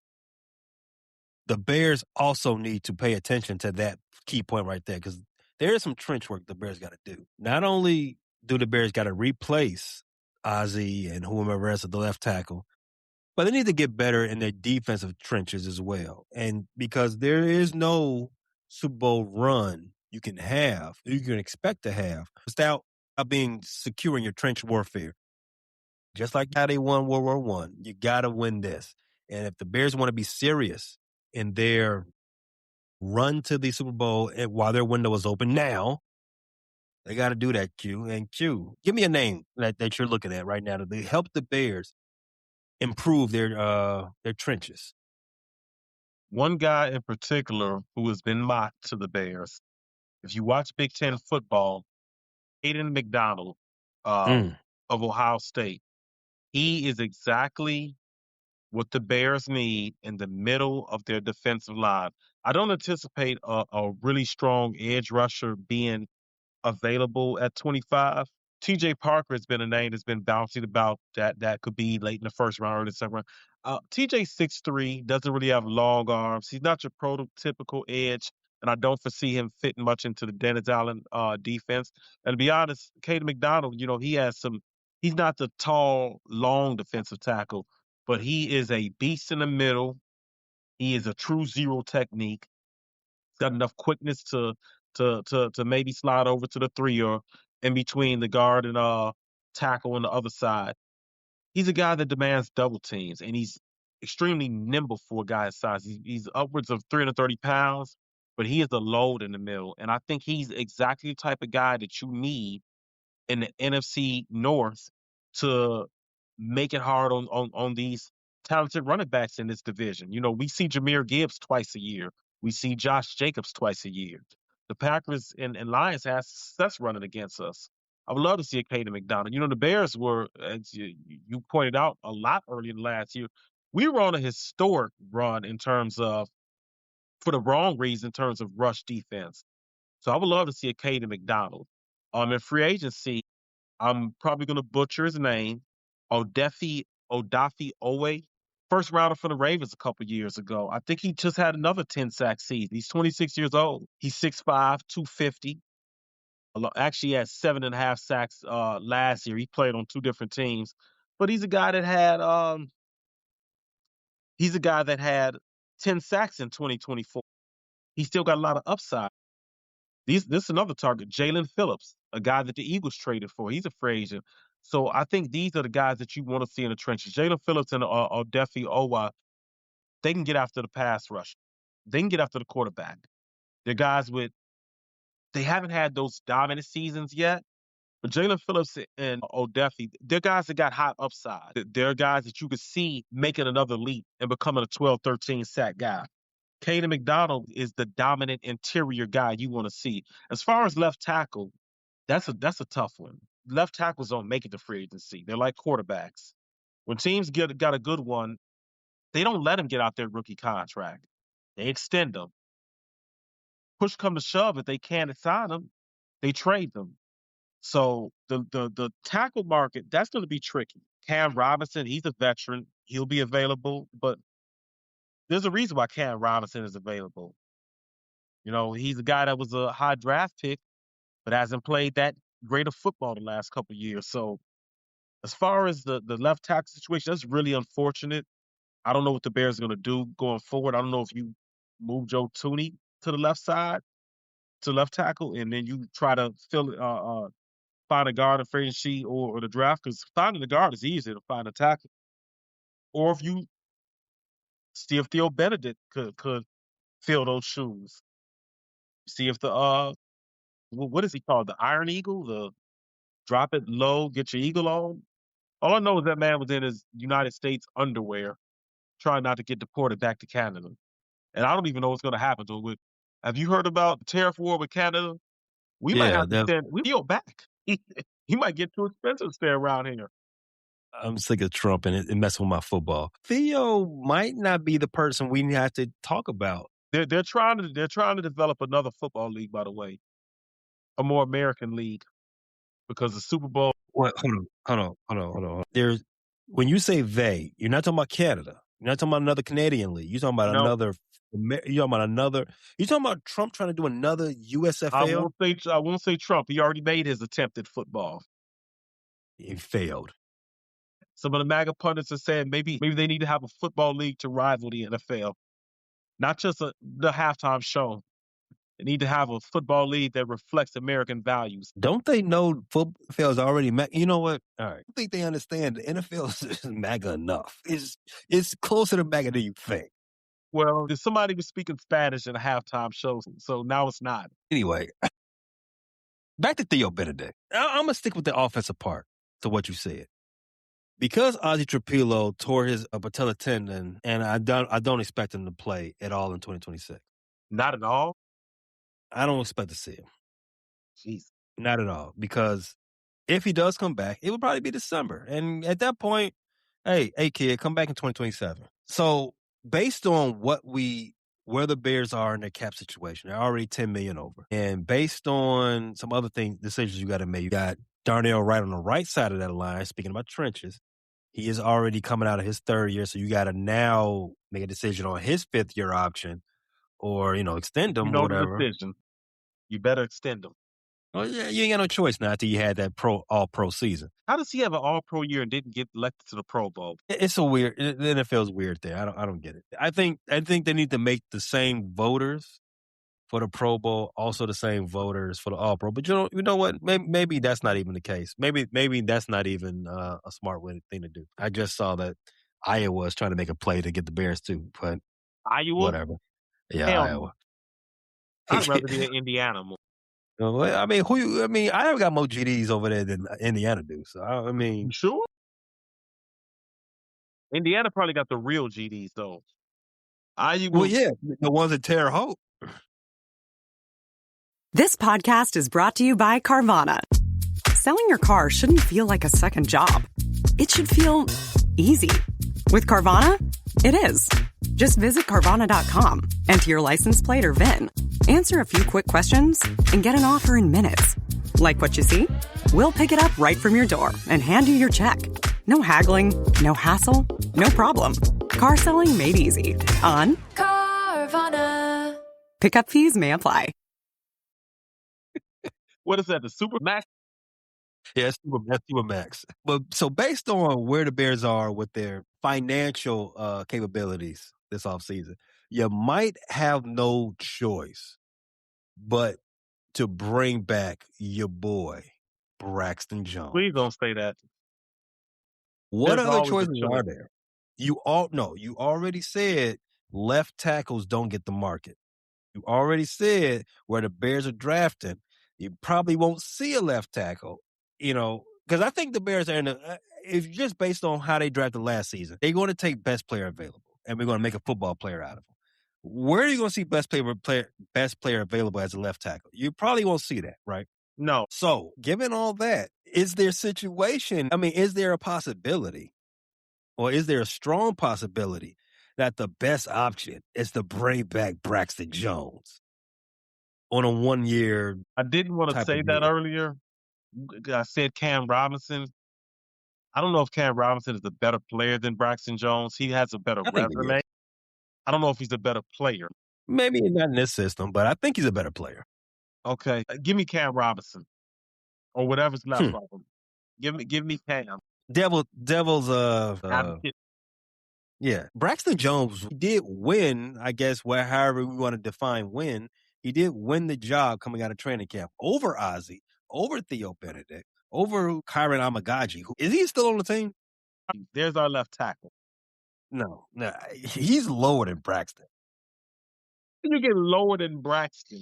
the Bears also need to pay attention to that key point right there, because there is some trench work the Bears got to do. Not only do the Bears got to replace Ozzie and whomever else at the left tackle, but they need to get better in their defensive trenches as well. And because there is no Super Bowl run you can expect to have without being secure in your trench warfare. Just like how they won World War I, you got to win this. And if the Bears want to be serious in their run to the Super Bowl and while their window is open now, they got to do that, Q. And Q, give me a name that you're looking at right now to help the Bears improve their trenches. One guy in particular who has been mocked to the Bears. If you watch Big Ten football, Aiden McDonald of Ohio State, he is exactly what the Bears need in the middle of their defensive line. I don't anticipate a really strong edge rusher being available at 25. TJ Parker has been a name that's been bouncing about that could be late in the first round or the second round. TJ 6'3", doesn't really have long arms. He's not your prototypical edge, and I don't foresee him fitting much into the Dennis Allen defense. And to be honest, Caden McDonald, he's not the tall, long defensive tackle, but he is a beast in the middle. He is a true zero technique. He's got enough quickness to maybe slide over to the 3 or in between the guard and tackle on the other side. He's a guy that demands double teams, and he's extremely nimble for a guy his size. He's upwards of 330 pounds, but he is a load in the middle. And I think he's exactly the type of guy that you need in the NFC North to make it hard on these talented running backs in this division. We see Jahmyr Gibbs twice a year. We see Josh Jacobs twice a year. The Packers and Lions have success running against us. I would love to see a Caden McDonald. The Bears were, as you pointed out, a lot earlier in last year. We were on a historic run in terms of, for the wrong reason, in terms of rush defense. So I would love to see a Caden McDonald. In free agency, I'm probably going to butcher his name, Odafe Owe. First rounder for the Ravens a couple years ago. I think he just had another 10-sack season. He's 26 years old. He's 6'5", 250. Actually, he had 7.5 sacks last year. He played on 2 different teams. But he's a guy that had 10 sacks in 2024. He's still got a lot of upside. This is another target, Jalen Phillips, a guy that the Eagles traded for. He's a free agent. So I think these are the guys that you want to see in the trenches. Jalen Phillips and Odafe Owa, they can get after the pass rush. They can get after the quarterback. They're guys they haven't had those dominant seasons yet, but Jalen Phillips and Odafe, they're guys that got high upside. They're guys that you could see making another leap and becoming a 12, 13 sack guy. Caden McDonald is the dominant interior guy you want to see. As far as left tackle, that's a tough one. Left tackles don't make it to free agency. They're like quarterbacks. When teams got a good one, they don't let him get out their rookie contract. They extend them. Push come to shove, if they can't sign them, they trade them. So the tackle market, that's going to be tricky. Cam Robinson, he's a veteran. He'll be available, but there's a reason why Cam Robinson is available. He's a guy that was a high draft pick, but hasn't played that great of football the last couple of years. So as far as the left tackle situation, that's really unfortunate. I don't know what the Bears are going to do going forward. I don't know if you move Joe Tooney to the left side, to left tackle, and then you try to find a guard in free agency or the draft, because finding a guard is easier to find a tackle. Or if you see if Theo Benedict could fill those shoes. See if what is he called? The Iron Eagle? The drop it low, get your eagle on? All I know is that man was in his United States underwear trying not to get deported back to Canada. And I don't even know what's going to happen to him. Have you heard about the tariff war with Canada? We might have to send Theo back. He might get too expensive to stay around here. I'm sick of Trump and it messing with my football. Theo might not be the person we have to talk about. They're trying to develop another football league, by the way, a more American league, because the Super Bowl. What? Hold on. When you say they, you're not talking about Canada. You're not talking about another Canadian league. You're talking about another. You're talking about Trump trying to do another USFL. I won't say Trump. He already made his attempt at football. He failed. Some of the MAGA pundits are saying maybe they need to have a football league to rival the NFL, not just the halftime show. They need to have a football league that reflects American values. Don't they know football is already You know what? All right. I think they understand the NFL is MAGA enough. It's closer to MAGA than you think. Well, somebody was speaking Spanish in a halftime show, so now it's not. Anyway, back to Theo Benedict. I'm going to stick with the offensive part to what you said. Because Ozzie Trapilo tore his patella tendon, and I don't expect him to play at all in 2026. Not at all? I don't expect to see him. Jeez. Not at all. Because if he does come back, it will probably be December. And at that point, hey kid, come back in 2027. So based on where the Bears are in their cap situation, they're already $10 million over. And based on some other decisions you got to make, you got Darnell Wright on the right side of that line, speaking about trenches. He is already coming out of his third year, so you got to now make a decision on his fifth-year option or, extend him or whatever. The decision. You better extend him. Well, yeah, you ain't got no choice now until you had that all-pro season. How does he have an all-pro year and didn't get elected to the Pro Bowl? It's a weird – the NFL's weird there. I don't get it. I think they need to make the same voters for the Pro Bowl, also the same voters for the All-Pro. But you know what? Maybe that's not even the case. Maybe that's not even a smart thing to do. I just saw that Iowa is trying to make a play to get the Bears too, but Iowa? Whatever. Yeah, Iowa. I'd rather be in Indiana more. I mean, Iowa got more GDs over there than Indiana do. So I mean, you sure? Indiana probably got the real GDs though. Iowa. Well, yeah, the ones that Terre Haute. This podcast is brought to you by Carvana. Selling your car shouldn't feel like a second job. It should feel easy. With Carvana, it is. Just visit Carvana.com, enter your license plate or VIN, answer a few quick questions, and get an offer in minutes. Like what you see? We'll pick it up right from your door and hand you your check. No haggling, no hassle, no problem. Car selling made easy on Carvana. Pickup fees may apply. What is that, the Super Max? Yeah, Super Max. But so based on where the Bears are with their financial capabilities this offseason, you might have no choice but to bring back your boy, Braxton Jones. Please don't say that. What other choices are there? You already said left tackles don't get the market. You already said where the Bears are drafting, you probably won't see a left tackle, because I think the Bears are if just based on how they drafted last season, they're going to take best player available, and we're going to make a football player out of him. Where are you going to see best player available as a left tackle? You probably won't see that, right? No. So, given all that, is there a possibility, or is there a strong possibility that the best option is to bring back Braxton Jones on a 1 year? I didn't want to say that earlier. I said Cam Robinson. I don't know if Cam Robinson is a better player than Braxton Jones. He has a better resume. I don't know if he's a better player. Maybe not in this system, but I think he's a better player. Okay, give me Cam Robinson or whatever's left Hmm. of him. Give me Cam. Devil's Advocate. yeah. Braxton Jones did win, I guess, however we want to define win. He did win the job coming out of training camp over Ozzie, over Theo Benedict, over Kyron Amagaji. Is he still on the team? There's our left tackle. No, he's lower than Braxton. You get lower than Braxton.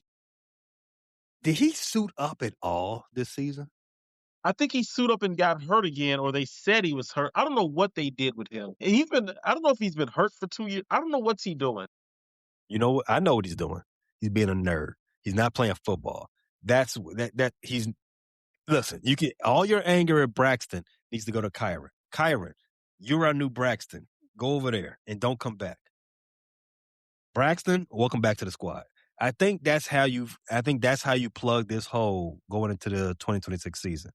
Did he suit up at all this season? I think he suited up and got hurt again, or they said he was hurt. I don't know what they did with him. I don't know if he's been hurt for 2 years. I don't know what's he doing. You know what? I know what he's doing. He's being a nerd. He's not playing football. He's listen, you get all your anger at Braxton needs to go to Kyron. Kyron, you're our new Braxton. Go over there and don't come back. Braxton, welcome back to the squad. I think that's how you plug this hole going into the 2026 season.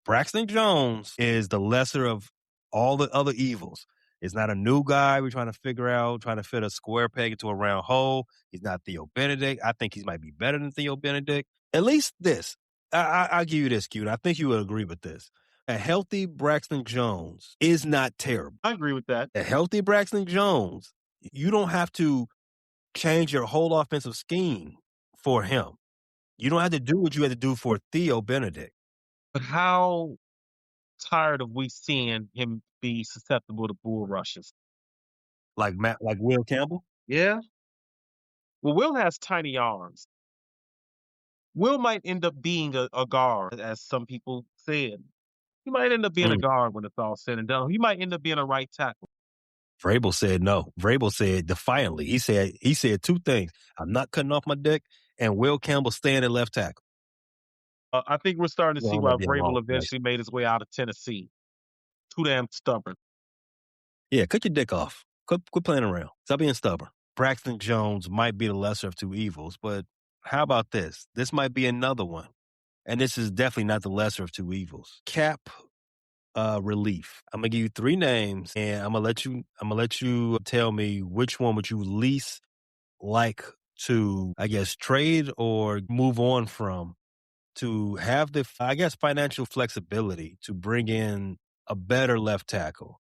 Braxton Jones is the lesser of all the other evils. It's not a new guy we're trying to figure out, trying to fit a square peg into a round hole. He's not Theo Benedict. I think he might be better than Theo Benedict. At least this. I'll give you this, Q. I think you would agree with this. A healthy Braxton Jones is not terrible. I agree with that. A healthy Braxton Jones, you don't have to change your whole offensive scheme for him. You don't have to do what you had to do for Theo Benedict. But how tired of we seeing him be susceptible to bull rushes? Like Will Campbell? Yeah. Well, Will has tiny arms. Will might end up being a guard, as some people said. He might end up being a guard when it's all said and done. He might end up being a right tackle. Vrabel said no. Vrabel said defiantly. He said two things. I'm not cutting off my dick, and Will Campbell staying at left tackle. I think we're starting to see why Vrabel eventually made his way out of Tennessee. Too damn stubborn. Yeah, cut your dick off. Quit playing around. Stop being stubborn. Braxton Jones might be the lesser of two evils, but how about this? This might be another one. And this is definitely not the lesser of two evils. Cap relief. I'm gonna give you three names, and I'm gonna let you tell me which one would you least like to, I guess, trade or move on from to have the, I guess, financial flexibility to bring in a better left tackle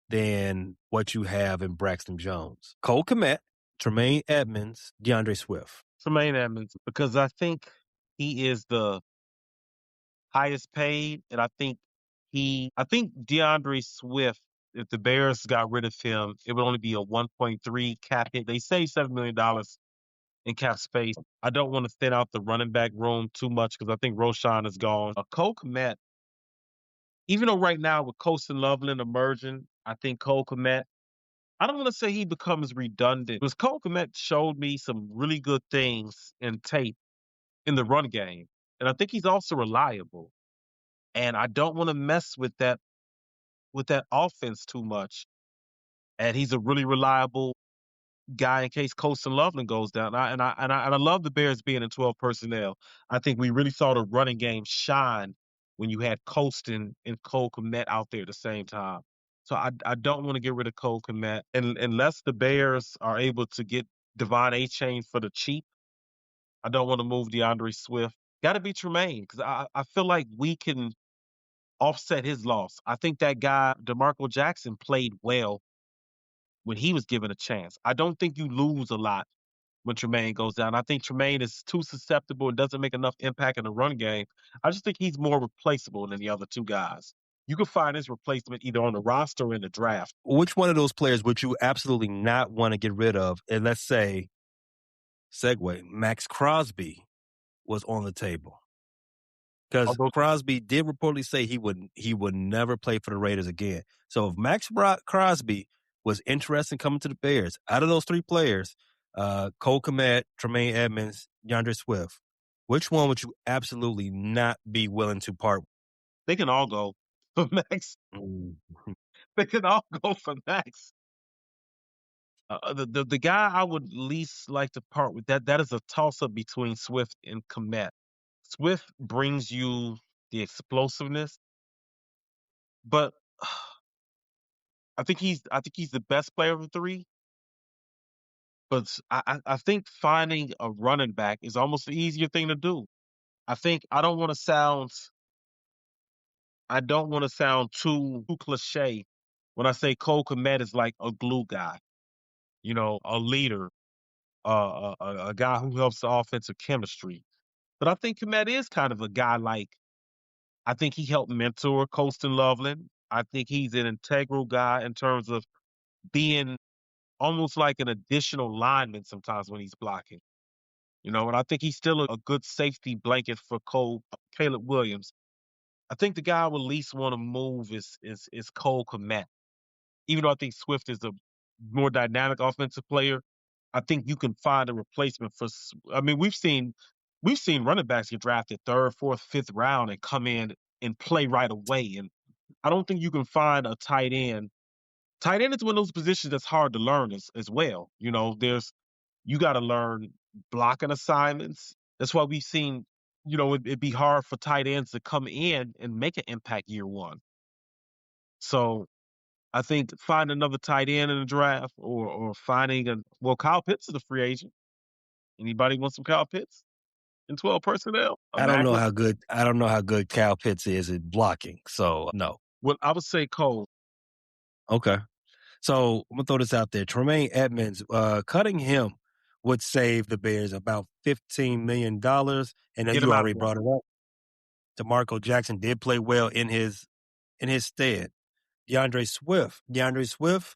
than what you have in Braxton Jones. Cole Kmet, Tremaine Edmonds, DeAndre Swift. Tremaine Edmonds, because I think he is the highest paid, and I think DeAndre Swift, if the Bears got rid of him, it would only be a 1.3 cap hit. They save $7 million in cap space. I don't want to thin out the running back room too much because I think Roshan is gone. Cole Kmet, even though right now with Colston Loveland emerging, I think Cole Kmet, I don't want to say he becomes redundant because Cole Kmet showed me some really good things in tape in the run game. And I think he's also reliable. And I don't want to mess with that offense too much. And he's a really reliable guy in case Colston Loveland goes down. I love the Bears being in 12 personnel. I think we really saw the running game shine when you had Colston and Cole Kmet out there at the same time. So I don't want to get rid of Cole Kmet unless the Bears are able to get Devon A-Chain for the cheap. I don't want to move DeAndre Swift. Got to be Tremaine because I feel like we can offset his loss. I think that guy, DeMarco Jackson, played well when he was given a chance. I don't think you lose a lot when Tremaine goes down. I think Tremaine is too susceptible and doesn't make enough impact in the run game. I just think he's more replaceable than the other two guys. You can find his replacement either on the roster or in the draft. Which one of those players would you absolutely not want to get rid of? And let's say, segue, Max Crosby was on the table. Because Crosby did reportedly say he would never play for the Raiders again. So if Max Crosby was interested in coming to the Bears, out of those three players, Cole Kmet, Tremaine Edmonds, DeAndre Swift, which one would you absolutely not be willing to part with? They can all go for Max. They can all go for Max. The guy I would least like to part with, that is a toss-up between Swift and Kmet. Swift brings you the explosiveness, but I think he's the best player of the three. But I think finding a running back is almost the easier thing to do. I think I don't want to sound too cliche when I say Cole Kmet is like a glue guy, a leader, a guy who helps the offensive chemistry. But I think Kmet is kind of a guy like, I think he helped mentor Colston Loveland. I think he's an integral guy in terms of being almost like an additional lineman sometimes when he's blocking. And I think he's still a good safety blanket for Caleb Williams. I think the guy I would least want to move is Cole Kmet. Even though I think Swift is a more dynamic offensive player, I think you can find a replacement for. I mean, we've seen running backs get drafted third, fourth, fifth round and come in and play right away. And I don't think you can find a tight end. Tight end is one of those positions that's hard to learn as well. You got to learn blocking assignments. That's why we've seen, it'd be hard for tight ends to come in and make an impact year one. So I think find another tight end in the draft or finding Kyle Pitts is a free agent. Anybody want some Kyle Pitts in 12 personnel? I don't know how good Kyle Pitts is at blocking. So no. Well, I would say Cole. Okay. So I'm gonna throw this out there. Tremaine Edmonds, cutting him would save the Bears about $15 million. And you already brought it up. DeMarco Jackson did play well in his stead. DeAndre Swift,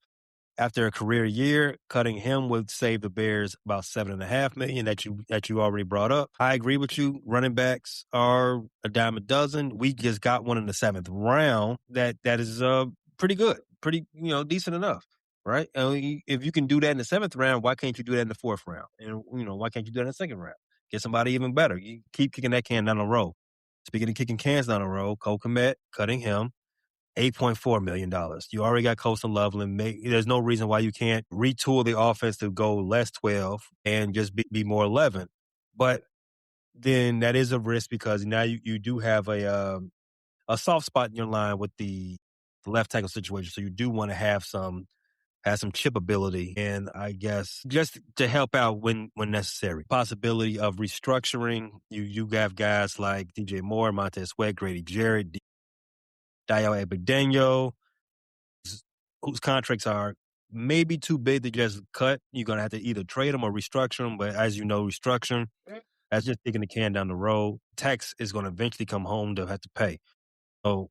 after a career year, cutting him would save the Bears about $7.5 million that you already brought up. I agree with you. Running backs are a dime a dozen. We just got one in the 7th round that is pretty good, pretty decent enough, right? If you can do that in the 7th round, why can't you do that in the 4th round? And why can't you do that in the 2nd round? Get somebody even better. You keep kicking that can down the road. Speaking of kicking cans down the road, Cole Kmet, cutting him. $8.4 million. You already got Colston Loveland. There's no reason why you can't retool the offense to go less 12 and just be more 11. But then that is a risk because now you do have a soft spot in your line with the left tackle situation. So you do want to have some chip ability, and I guess just to help out when necessary. Possibility of restructuring. You have guys like DJ Moore, Montez Sweat, Grady Jarrett, Dayo Abedeno, whose contracts are maybe too big to just cut. You're going to have to either trade them or restructure them. But as you know, restructuring, that's just kicking the can down the road. Tax is going to eventually come home to have to pay. So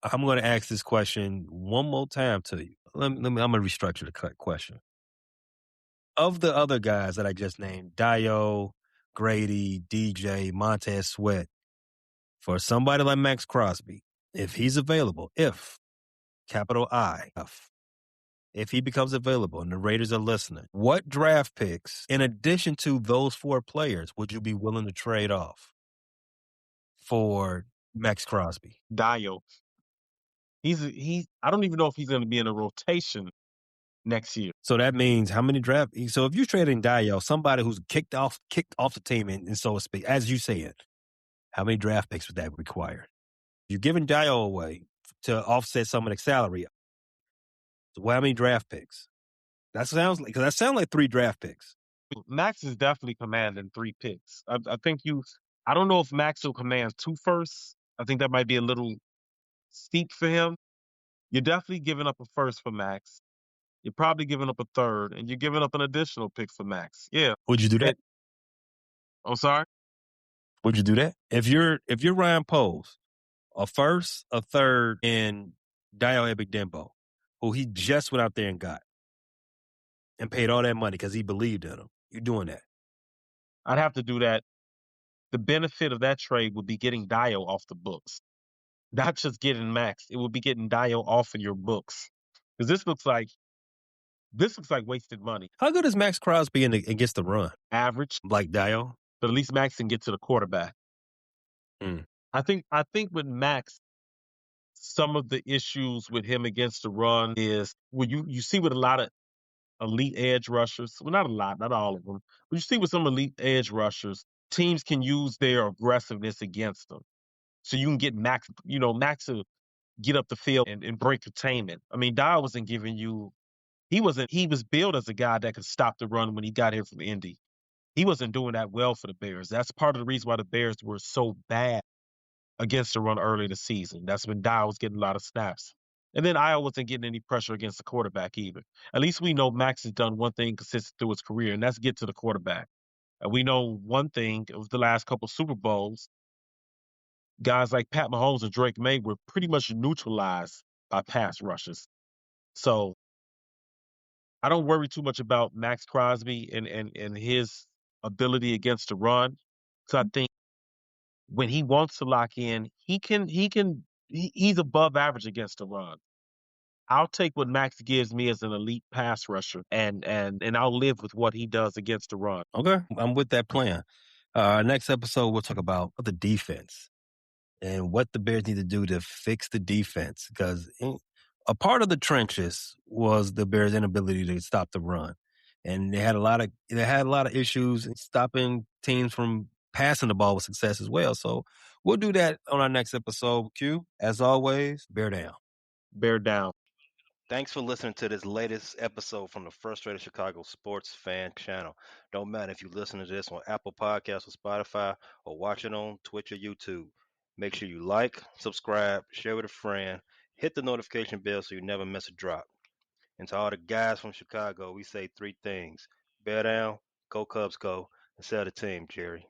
I'm going to ask this question one more time to you. I'm going to restructure the question. Of the other guys that I just named, Dayo, Grady, DJ, Montez Sweat, for somebody like Max Crosby, if he's available, if he becomes available and the Raiders are listening, what draft picks, in addition to those 4 players, would you be willing to trade off for Max Crosby? Dayo. I don't even know if he's going to be in a rotation next year. So that means how many so if you're trading Dayo, somebody who's kicked off the team and so to speak, as you said, how many draft picks would that require? You're giving Dayo away to offset some of the salary. So how many draft picks? That sounds like 3 draft picks. Max is definitely commanding 3 picks. I don't know if Max will command 2 firsts. I think that might be a little steep for him. You're definitely giving up a first for Max. You're probably giving up a 3rd, and you're giving up an additional pick for Max. Yeah. Would you do that? I'm sorry? Would you do that? If you're Ryan Poles, a first, a 3rd, and Dayo Abedeno, who he just went out there and got and paid all that money because he believed in him. You're doing that. I'd have to do that. The benefit of that trade would be getting Dayo off the books. Not just getting Max. It would be getting Dayo off of your books. Because this looks like wasted money. How good is Max Crosby against the run? Average. Like Dayo? But at least Max can get to the quarterback. I think with Max, some of the issues with him against the run is you see with a lot of elite edge rushers. Well, not a lot, not all of them. But you see with some elite edge rushers, teams can use their aggressiveness against them. So you can get Max to get up the field and break containment. I mean, Dayo wasn't giving you He was billed as a guy that could stop the run when he got here from Indy. He wasn't doing that well for the Bears. That's part of the reason why the Bears were so bad against the run early in the season. That's when Dow was getting a lot of snaps. And then Iowa wasn't getting any pressure against the quarterback either. At least we know Max has done one thing consistent through his career, and that's get to the quarterback. And we know one thing of the last couple Super Bowls, guys like Pat Mahomes and Drake May were pretty much neutralized by pass rushes. So I don't worry too much about Max Crosby and his ability against the run. So I think when he wants to lock in, he's above average against the run. I'll take what Max gives me as an elite pass rusher, and I'll live with what he does against the run. Okay, I'm with that plan. Next episode, we'll talk about the defense and what the Bears need to do to fix the defense, because a part of the trenches was the Bears' inability to stop the run, and they had a lot of issues in stopping teams from passing the ball with success as well. So we'll do that on our next episode. Q, as always, bear down. Bear down. Thanks for listening to this latest episode from the Frustrated Chicago Sports Fan Channel. Don't matter if you listen to this on Apple Podcasts or Spotify or watch it on Twitch or YouTube. Make sure you like, subscribe, share with a friend, hit the notification bell so you never miss a drop. And to all the guys from Chicago, we say three things. Bear down, go Cubs go, and sell the team, Jerry.